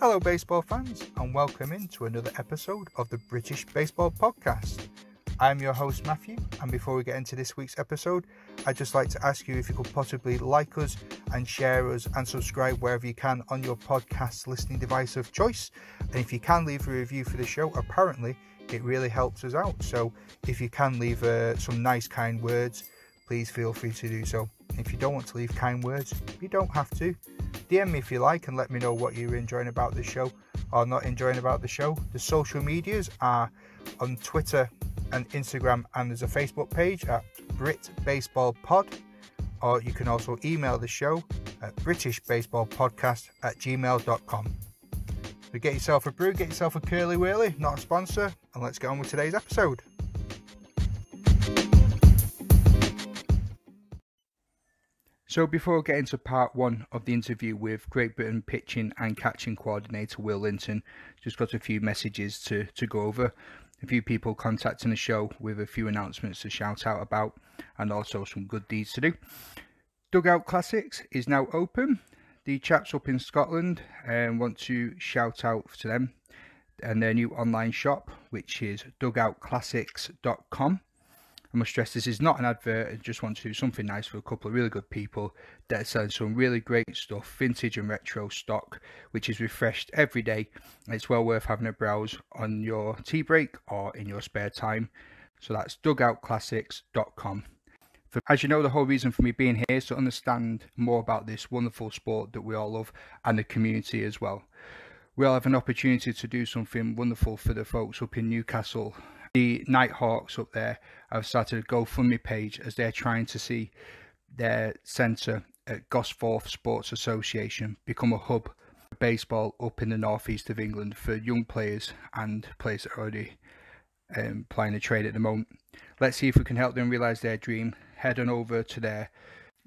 Hello baseball fans and welcome into another episode of the British Baseball Podcast. I'm your host Matthew, and before we get into this week's episode, I'd just like to ask you if you could possibly like us and share us and subscribe wherever you can on your podcast listening device of choice. And if you can leave a review for the show, apparently it really helps us out. So if you can leave some nice kind words, please feel free to do so. If you don't want to leave kind words, you don't have to. DM me if you like and let me know what you're enjoying about the show or not enjoying about the show. The social medias are on Twitter and Instagram, and there's a Facebook page at Brit Baseball Pod, or you can also email the show at britishbaseballpodcast@gmail.com. So get yourself a brew, get yourself a curly whirly, not a sponsor, and let's get on with today's episode. So before we get into part one of the interview with Great Britain pitching and catching coordinator Will Linton, just got a few messages to go over. A few people contacting the show with a few announcements to shout out about, and also some good deeds to do. Dugout Classics is now open. The chaps up in Scotland want to shout out to them and their new online shop, which is dugoutclassics.com. I must stress this is not an advert. I just want to do something nice for a couple of really good people that are selling some really great stuff, vintage and retro stock, which is refreshed every day. It's well worth having a browse on your tea break or in your spare time. So that's dugoutclassics.com. As you know, the whole reason for me being here is to understand more about this wonderful sport that we all love and the community as well. We all have an opportunity to do something wonderful for the folks up in Newcastle. The Nighthawks up there have started a GoFundMe page as they're trying to see their centre at Gosforth Sports Association become a hub for baseball up in the northeast of England for young players and players that are already playing a trade at the moment. Let's see if we can help them realise their dream. Head on over to their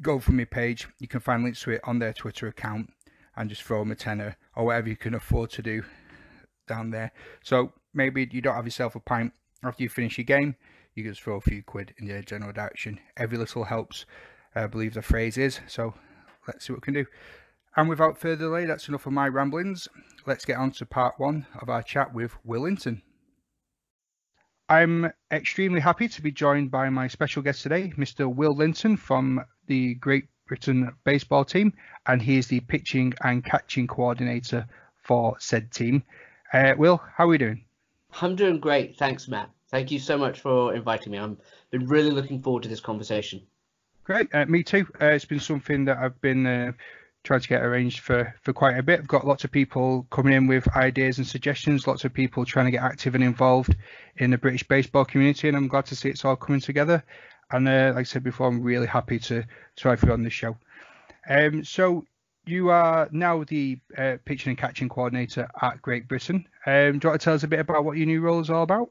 GoFundMe page. You can find links to it on their Twitter account and just throw them a tenner or whatever you can afford to do down there. So maybe you don't have yourself a pint after you finish your game, you can just throw a few quid in their general direction. Every little helps, I believe the phrase is. So let's see what we can do. And without further delay, that's enough of my ramblings. Let's get on to part one of our chat with Will Linton. I'm extremely happy to be joined by my special guest today, Mr. Will Linton from the Great Britain baseball team, and he is the pitching and catching coordinator for said team. Will, how are we doing? I'm doing great. Thanks, Matt. Thank you so much for inviting me. I've been really looking forward to this conversation. Great. Me too. It's been something that I've been trying to get arranged for quite a bit. I've got lots of people coming in with ideas and suggestions, lots of people trying to get active and involved in the British baseball community, and I'm glad to see it's all coming together. And like I said before, I'm really happy to have you on the show. So you are now the pitching and catching coordinator at Great Britain. Do you want to tell us a bit about what your new role is all about?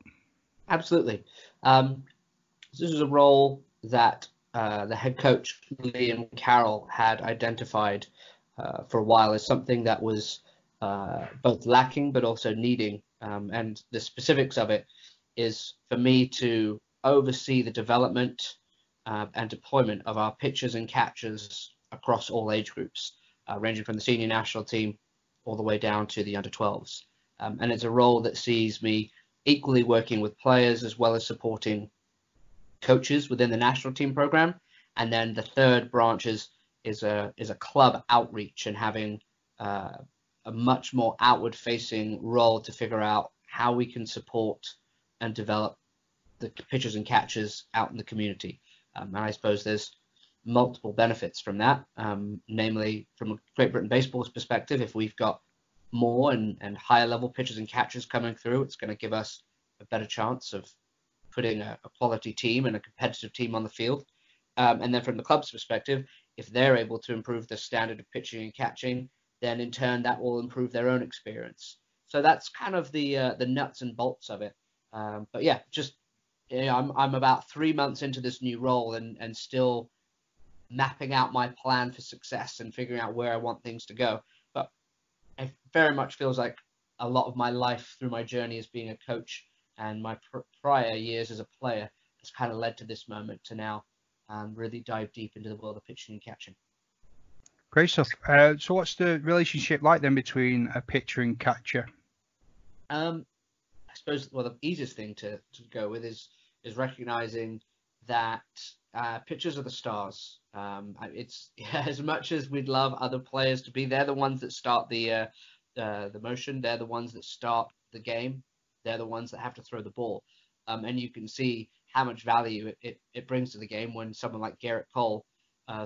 Absolutely. This is a role that the head coach, Liam Carroll, had identified for a while as something that was both lacking but also needing. And the specifics of it is for me to oversee the development and deployment of our pitchers and catchers across all age groups. Ranging from the senior national team all the way down to the under-12s. And it's a role that sees me equally working with players as well as supporting coaches within the national team program. And then the third branch is a club outreach and having a much more outward-facing role to figure out how we can support and develop the pitchers and catchers out in the community. And I suppose there's multiple benefits from that, namely from a Great Britain baseball's perspective. If we've got more and higher level pitchers and catchers coming through, it's going to give us a better chance of putting a quality team and a competitive team on the field. And then from the club's perspective, if they're able to improve the standard of pitching and catching, then in turn that will improve their own experience. So that's kind of the nuts and bolts of it. But yeah, just I'm about 3 months into this new role and still mapping out my plan for success and figuring out where I want things to go. But it very much feels like a lot of my life through my journey as being a coach and my prior years as a player has kind of led to this moment to now really dive deep into the world of pitching and catching. Great stuff. So what's the relationship like then between a pitcher and catcher? I suppose, well, the easiest thing to go with is recognizing that pitchers are the stars. It's as much as we'd love other players to be, they're the ones that start the motion. They're the ones that start the game. They're the ones that have to throw the ball. And you can see how much value it brings to the game when someone like Garrett Cole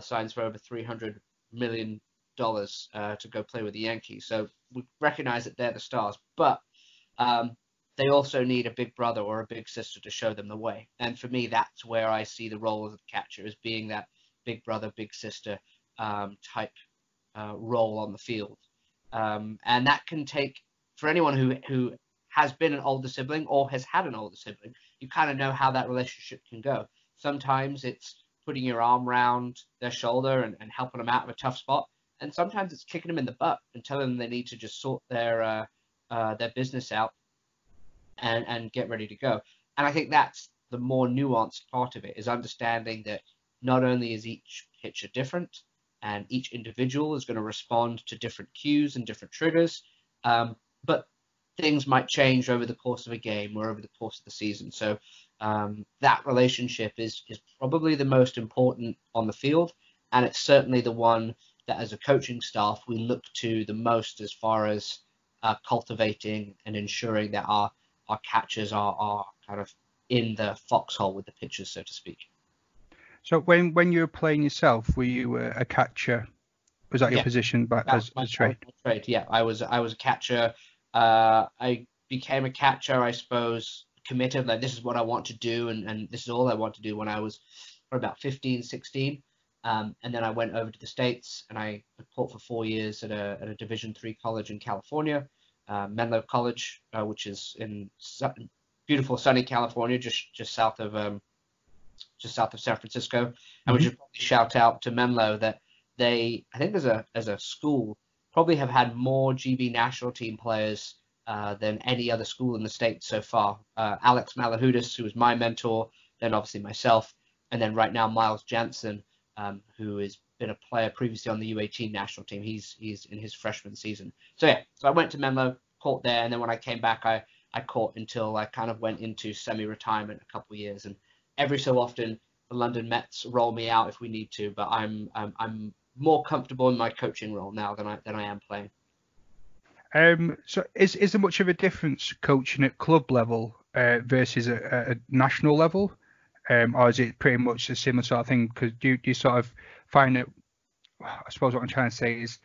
signs for over $300 million to go play with the Yankees. So we recognize that they're the stars, but um, they also need a big brother or a big sister to show them the way. And for me, that's where I see the role of the catcher as being that big brother, big sister type role on the field. And that can take, for anyone who has been an older sibling or has had an older sibling, you kind of know how that relationship can go. Sometimes it's putting your arm around their shoulder and helping them out of a tough spot. And sometimes it's kicking them in the butt and telling them they need to just sort their business out and get ready to go. And I think that's the more nuanced part of it, is understanding that not only is each pitcher different and each individual is going to respond to different cues and different triggers, but things might change over the course of a game or over the course of the season. So that relationship is probably the most important on the field, and it's certainly the one that as a coaching staff we look to the most as far as cultivating and ensuring that our catchers are kind of in the foxhole with the pitchers, so to speak. So when you were playing yourself, were you a catcher? Was that your Yeah, position as a trade? trade. Yeah, I was a catcher. I became a catcher, I suppose, committed, like this is what I want to do, and this is all I want to do when I was about 15, 16. And then I went over to the States and I taught for 4 years at a Division III college in California, Menlo College, which is in beautiful sunny California, just south of San Francisco. And we should probably shout out to Menlo that they, I think as a school, probably have had more GB national team players than any other school in the state so far. Alex Malahudis, who was my mentor, then obviously myself, and then right now Miles Jansen, who has been a player previously on the U18 national team. He's in his freshman season. So yeah, so I went to Menlo, caught there, and then when I came back, I caught until I kind of went into semi-retirement a couple of years. And every so often, the London Mets roll me out if we need to, but I'm more comfortable in my coaching role now than I am playing. So is there much of a difference coaching at club level versus a national level, or is it pretty much a similar sort of thing? Because do you sort of find that, I suppose what I'm trying to say is,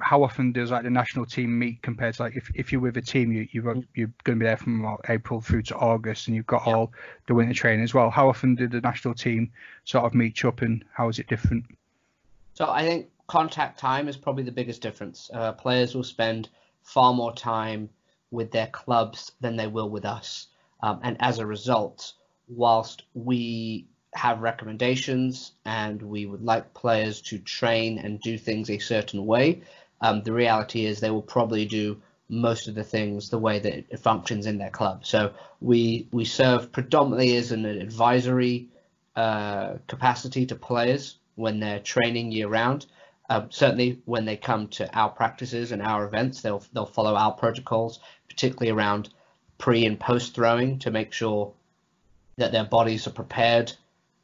how often does like the national team meet compared to like if you're with a team, you're going to be there from April through to August, and you've got all the winter training as well. How often did the national team sort of meet up, and how is it different? So I think contact time is probably the biggest difference. Players will spend far more time with their clubs than they will with us. And as a result, whilst we have recommendations and we would like players to train and do things a certain way, the reality is they will probably do most of the things the way that it functions in their club. So we serve predominantly as an advisory capacity to players when they're training year round. Certainly when they come to our practices and our events, they'll follow our protocols, particularly around pre and post throwing, to make sure that their bodies are prepared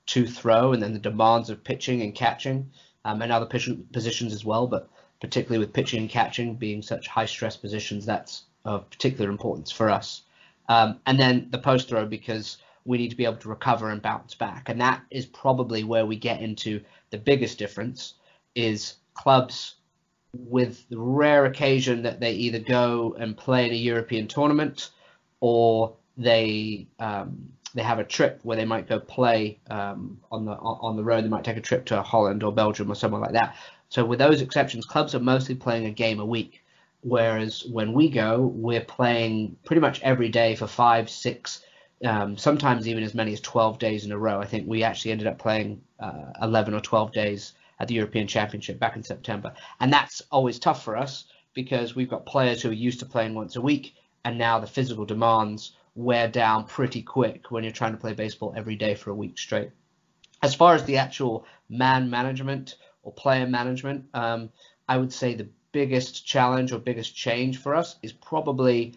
to throw, and then the demands of pitching and catching, and other positions as well, but particularly with pitching and catching being such high stress positions, that's of particular importance for us. And then the post throw, because we need to be able to recover and bounce back. And that is probably where we get into the biggest difference, is clubs, with the rare occasion that they either go and play in a European tournament, or they have a trip where they might go play on the road. They might take a trip to Holland or Belgium or somewhere like that. So with those exceptions, clubs are mostly playing a game a week. Whereas when we go, we're playing pretty much every day for 5, 6, sometimes even as many as 12 days in a row. I think we actually ended up playing 11 or 12 days at the European Championship back in September. And that's always tough for us because we've got players who are used to playing once a week, and now the physical demands wear down pretty quick when you're trying to play baseball every day for a week straight. As far as the actual man management or player management. I would say the biggest challenge or biggest change for us is probably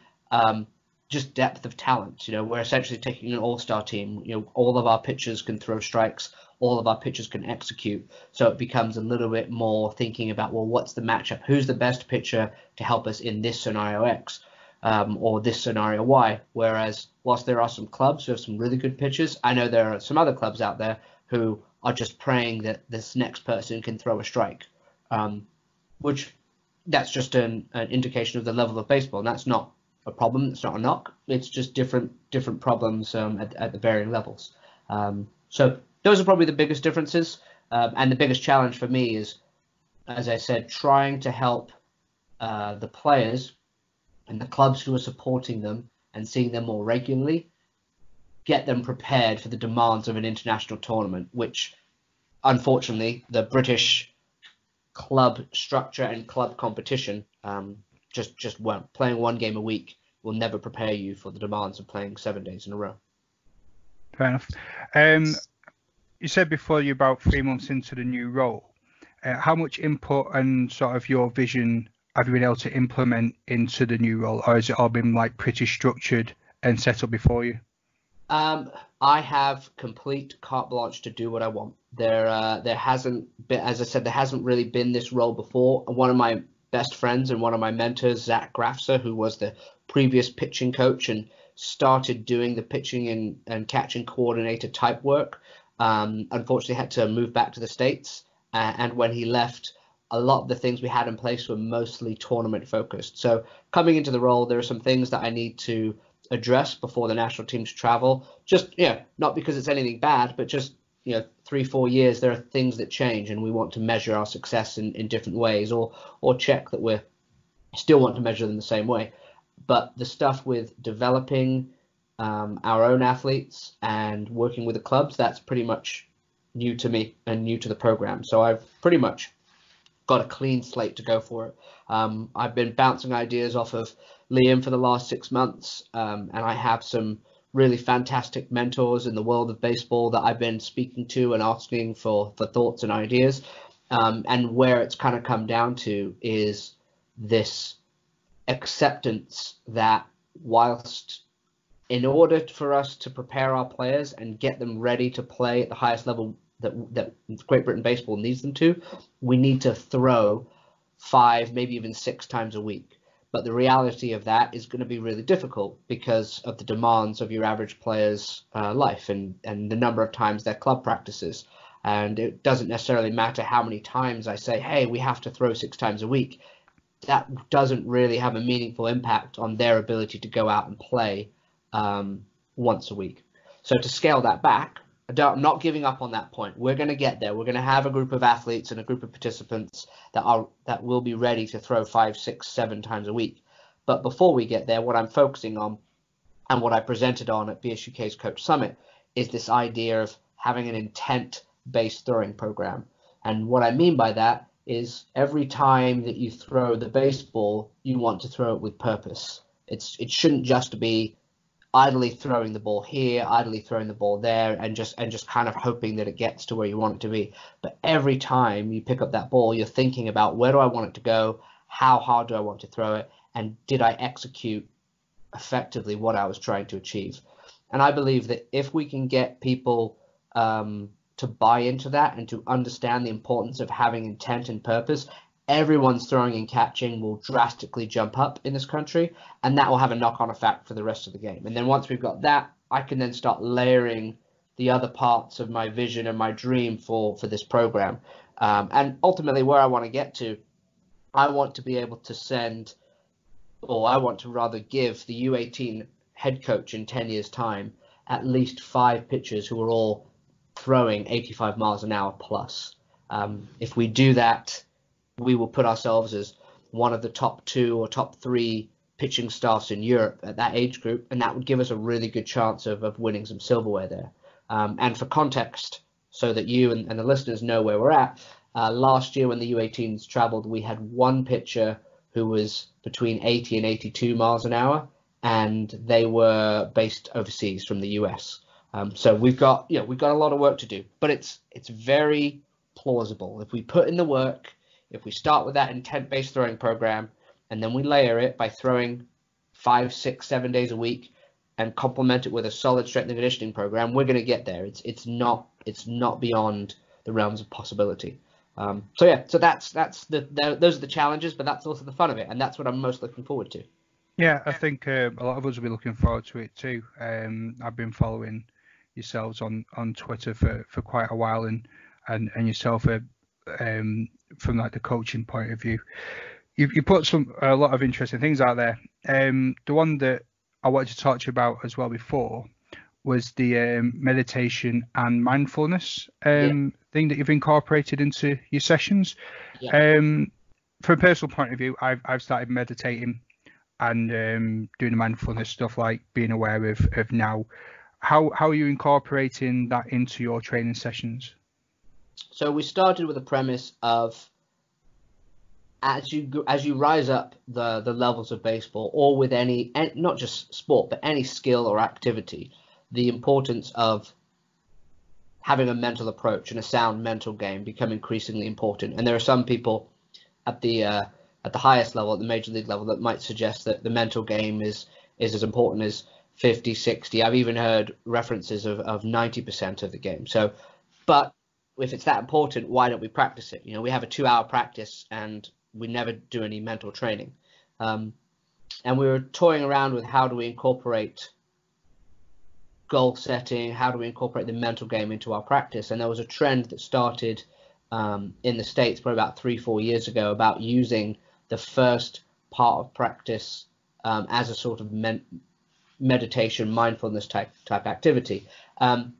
just depth of talent. We're essentially taking an all-star team. All of our pitchers can throw strikes, all of our pitchers can execute. So it becomes a little bit more thinking about, well, what's the matchup? Who's the best pitcher to help us in this scenario X or this scenario Y? Whereas whilst there are some clubs who have some really good pitchers, I know there are some other clubs out there who are just praying that this next person can throw a strike, which that's just an indication of the level of baseball. And that's not a problem. It's not a knock. It's just different problems at the varying levels. So those are probably the biggest differences. And the biggest challenge for me is, as I said, trying to help the players and the clubs who are supporting them and seeing them more regularly, get them prepared for the demands of an international tournament, which unfortunately the British club structure and club competition just won't. Playing one game a week will never prepare you for the demands of playing 7 days in a row. Fair enough. You said before you're about 3 months into the new role. How much input and sort of your vision have you been able to implement into the new role, or has it all been like pretty structured and set up before you? I have complete carte blanche to do what I want. There hasn't been, as I said, there hasn't really been this role before. One of my best friends and one of my mentors, Zach Grafser, who was the previous pitching coach and started doing the pitching and catching coordinator type work, unfortunately had to move back to the States. And when he left, a lot of the things we had in place were mostly tournament focused. So coming into the role, there are some things that I need to address before the national teams travel. Just, not because it's anything bad, but just, 3-4 years, there are things that change and we want to measure our success in different ways or check that we're still want to measure them the same way. But the stuff with developing our own athletes and working with the clubs, that's pretty much new to me and new to the program. So I've pretty much got a clean slate to go for it. I've been bouncing ideas off of Liam for the last 6 months, and I have some really fantastic mentors in the world of baseball that I've been speaking to and asking for thoughts and ideas. And where it's kind of come down to is this acceptance that whilst in order for us to prepare our players and get them ready to play at the highest level that Great Britain baseball needs them to, we need to throw 5, maybe even 6 times a week. But the reality of that is going to be really difficult because of the demands of your average player's life and the number of times their club practices. And it doesn't necessarily matter how many times I say, hey, we have to throw 6 times a week. That doesn't really have a meaningful impact on their ability to go out and play once a week. So to scale that back, I'm not giving up on that point. We're going to get there. We're going to have a group of athletes and a group of participants that will be ready to throw 5, 6, 7 times a week. But before we get there, what I'm focusing on and what I presented on at BSUK's Coach Summit is this idea of having an intent-based throwing program. And what I mean by that is every time that you throw the baseball, you want to throw it with purpose. It shouldn't just be idly throwing the ball here, idly throwing the ball there, and just kind of hoping that it gets to where you want it to be. But every time you pick up that ball, you're thinking about, where do I want it to go? How hard do I want to throw it? And did I execute effectively what I was trying to achieve? And I believe that if we can get people to buy into that and to understand the importance of having intent and purpose, everyone's throwing and catching will drastically jump up in this country, and that will have a knock-on effect for the rest of the game. And then once we've got that, I can then start layering the other parts of my vision and my dream for this program. And ultimately where I want to get to, I want to be able to send, or I want to rather give the U18 head coach in 10 years' time at least 5 pitchers who are all throwing 85 miles an hour plus. If we do that, we will put ourselves as one of the top 2 or top 3 pitching staffs in Europe at that age group, and that would give us a really good chance of winning some silverware there. And for context, so that you and the listeners know where we're at, last year when the U18s traveled, we had one pitcher who was between 80 and 82 miles an hour, and they were based overseas from the US. So we've got a lot of work to do, but it's very plausible. If we put in the work, if we start with that intent-based throwing program, and then we layer it by throwing 5, 6, 7 days a week, and complement it with a solid strength and conditioning program, we're going to get there. It's not beyond the realms of possibility. So that's those are the challenges, but that's also the fun of it, and that's what I'm most looking forward to. Yeah, I think a lot of us will be looking forward to it too. I've been following yourselves on Twitter for quite a while, and yourself from like the coaching point of view. You put a lot of interesting things out there. The one that I wanted to talk to you about as well before was the meditation and mindfulness thing that you've incorporated into your sessions. Yeah. From a personal point of view, I've started meditating and doing the mindfulness stuff, like being aware of now. How are you incorporating that into your training sessions? So we started with the premise of as you rise up the levels of baseball, or with any not just sport but any skill or activity, the importance of having a mental approach and a sound mental game become increasingly important. And there are some people at the highest level, at the major league level, that might suggest that the mental game is as important as 50, 60. I've even heard references of 90% of the game. So, but if it's that important, why don't we practice it? We have a 2-hour practice and we never do any mental training. And we were toying around with how do we incorporate goal setting, how do we incorporate the mental game into our practice. And there was a trend that started in the States probably about 3-4 years ago about using the first part of practice as a sort of meditation, mindfulness type activity. And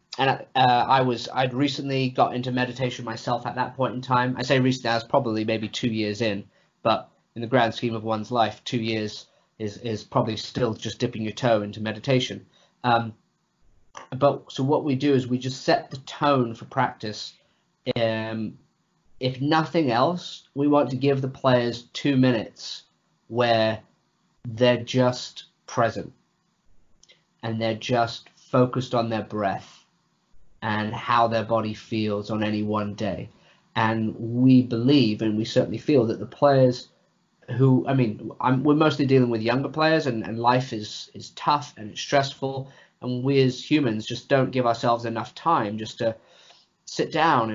I'd recently got into meditation myself at that point in time. I say recently, I was probably maybe 2 years in, but in the grand scheme of one's life, 2 years is probably still just dipping your toe into meditation. But so what we do is we just set the tone for practice. If nothing else, we want to give the players 2 minutes where they're just present and they're just focused on their breath and how their body feels on any one day. And we believe, and we certainly feel, that the players who, we're mostly dealing with younger players, and life is tough and it's stressful, and we as humans just don't give ourselves enough time just to sit down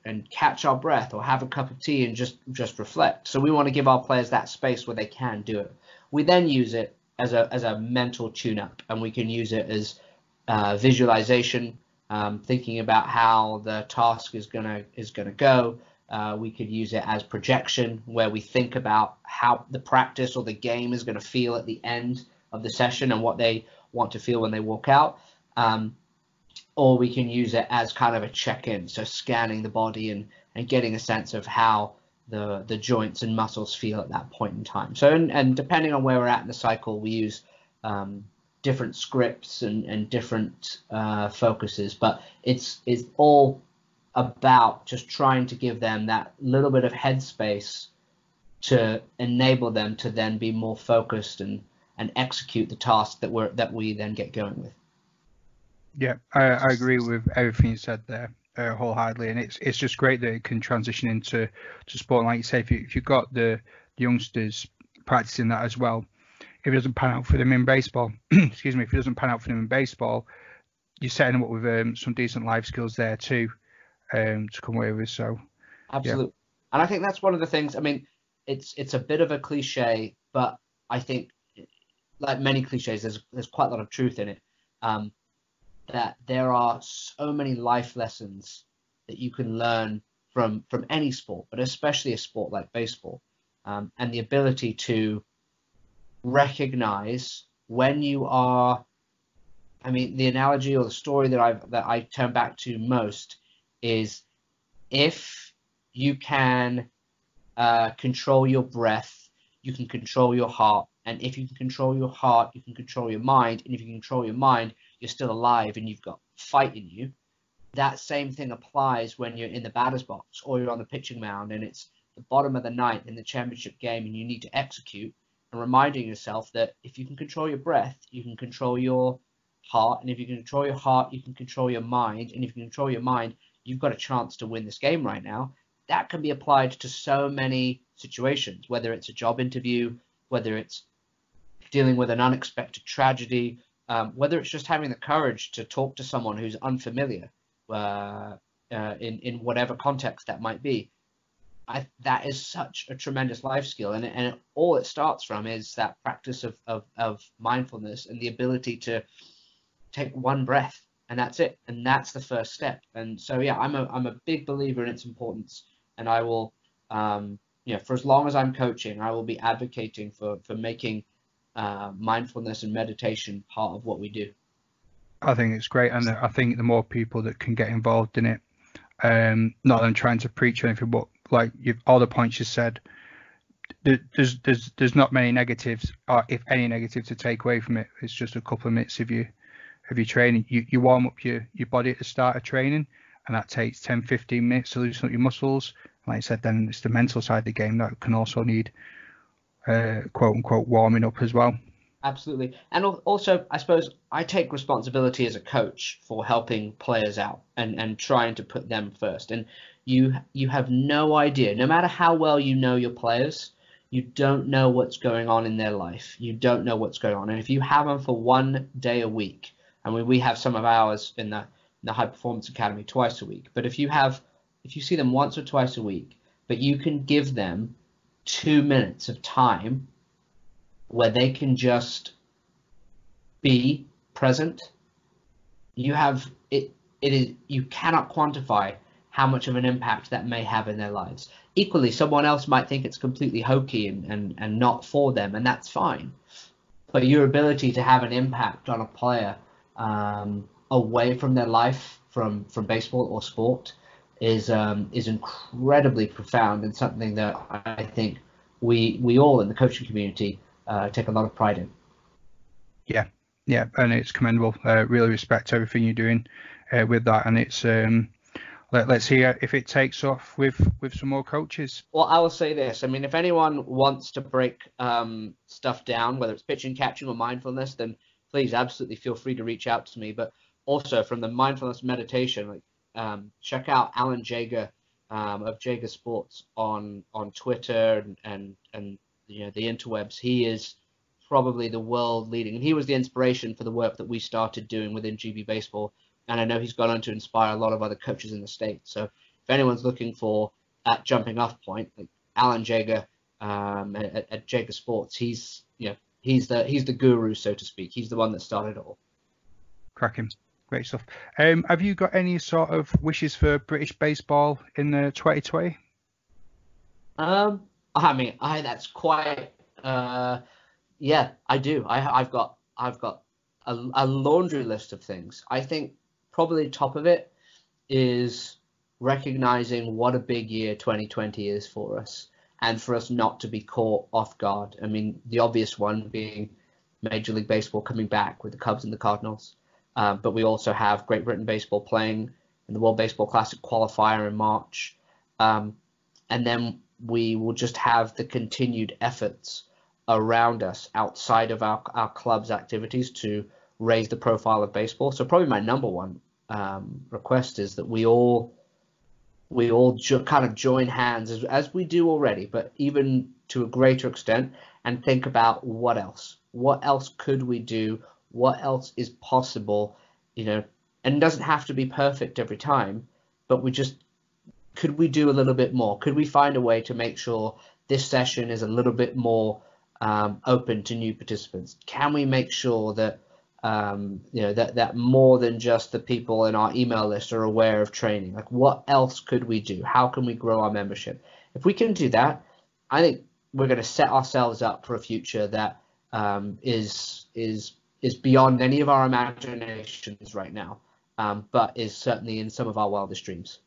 and catch our breath or have a cup of tea and just reflect. So we want to give our players that space where they can do it. We then use it as a mental tune-up, and we can use it as visualization, thinking about how the task is gonna go. We could use it as projection, where we think about how the practice or the game is going to feel at the end of the session and what they want to feel when they walk out. Or we can use it as kind of a check-in, so scanning the body and getting a sense of how the joints and muscles feel at that point in time. So, and depending on where we're at in the cycle, we use different scripts and different focuses, but it's all about just trying to give them that little bit of headspace to enable them to then be more focused and execute the task that we then get going with. Yeah, I agree with everything you said there wholeheartedly, and it's just great that it can transition into sport. Like you say, if you've got the youngsters practicing that as well, if it doesn't pan out for them in baseball, excuse me, if it doesn't pan out for them in baseball, you're setting them up with some decent life skills there too, to come away with. So absolutely, yeah. And I think that's one of the things. It's a bit of a cliche, but I think, like many cliches, there's quite a lot of truth in it. That there are so many life lessons that you can learn from any sport, but especially a sport like baseball, and the ability to recognize when you are. The analogy or the story that I turn back to most is, if you can control your breath, you can control your heart, and if you can control your heart, you can control your mind, and if you can control your mind, you're still alive and you've got fight in you. That same thing applies when you're in the batter's box or you're on the pitching mound and it's the bottom of the ninth in the championship game and you need to execute, and reminding yourself that if you can control your breath, you can control your heart, and if you can control your heart, you can control your mind, and if you can control your mind, you've got a chance to win this game right now. That can be applied to so many situations, whether it's a job interview, whether it's dealing with an unexpected tragedy, whether it's just having the courage to talk to someone who's unfamiliar in whatever context that might be. That is such a tremendous life skill, and all it starts from is that practice of mindfulness and the ability to take one breath, and that's it, and that's the first step. And so yeah, I'm a big believer in its importance, and I will for as long as I'm coaching, I will be advocating for making mindfulness and meditation part of what we do. I think it's great, and I think the more people that can get involved in it, not that I'm trying to preach or anything, but like all the points you said, there's not many negatives, or if any negatives to take away from it. It's just a couple of minutes of your training. You warm up your body at the start of training, and that takes 10-15 minutes to loosen up your muscles. Like I said, then it's the mental side of the game that can also need quote unquote warming up as well. Absolutely. And also, I suppose I take responsibility as a coach for helping players out and trying to put them first. And you have no idea, no matter how well you know your players, you don't know what's going on in their life. You don't know what's going on. And if you have them for one day a week, and we have some of ours in the High Performance Academy twice a week, but if you see them once or twice a week, but you can give them 2 minutes of time where they can just be present, you have it. You cannot quantify how much of an impact that may have in their lives. Equally, someone else might think it's completely hokey and not for them, and that's fine. But your ability to have an impact on a player away from their life, from baseball or sport, is incredibly profound, and something that I think we all in the coaching community take a lot of pride in. Yeah, and it's commendable. Really respect everything you're doing with that, and it's let's hear if it takes off with some more coaches. Well, I will say this. I mean, if anyone wants to break stuff down, whether it's pitching, catching, or mindfulness, then please absolutely feel free to reach out to me. But also from the mindfulness meditation, check out Alan Jaeger of Jaeger Sports on Twitter and the interwebs. He is probably the world leading, and he was the inspiration for the work that we started doing within GB Baseball. And I know he's gone on to inspire a lot of other coaches in the States. So if anyone's looking for that jumping off point, like Alan Jaeger at Jaeger Sports, he's the guru, so to speak. He's the one that started it all. Cracking. Great stuff. Have you got any sort of wishes for British baseball in 2020? I mean, that's quite. Yeah, I do. I've got a laundry list of things. I think probably top of it is recognizing what a big year 2020 is for us, and for us not to be caught off guard. I mean, the obvious one being Major League Baseball coming back with the Cubs and the Cardinals. But we also have Great Britain baseball playing in the World Baseball Classic qualifier in March. And then we will just have the continued efforts around us outside of our club's activities to raise the profile of baseball. So probably my number one request is that we all kind of join hands as we do already, but even to a greater extent, and think about what else could we do, what else is possible, and it doesn't have to be perfect every time, but could we do a little bit more? Could we find a way to make sure this session is a little bit more open to new participants? Can we make sure that that more than just the people in our email list are aware of training? Like, what else could we do? How can we grow our membership? If we can do that, I think we're going to set ourselves up for a future that is beyond any of our imaginations right now, but is certainly in some of our wildest dreams.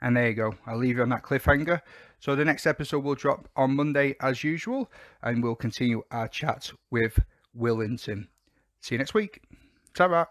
And there you go. I'll leave you on that cliffhanger. So the next episode will drop on Monday as usual, and we'll continue our chat with Will Linton. See you next week. Ta-ra.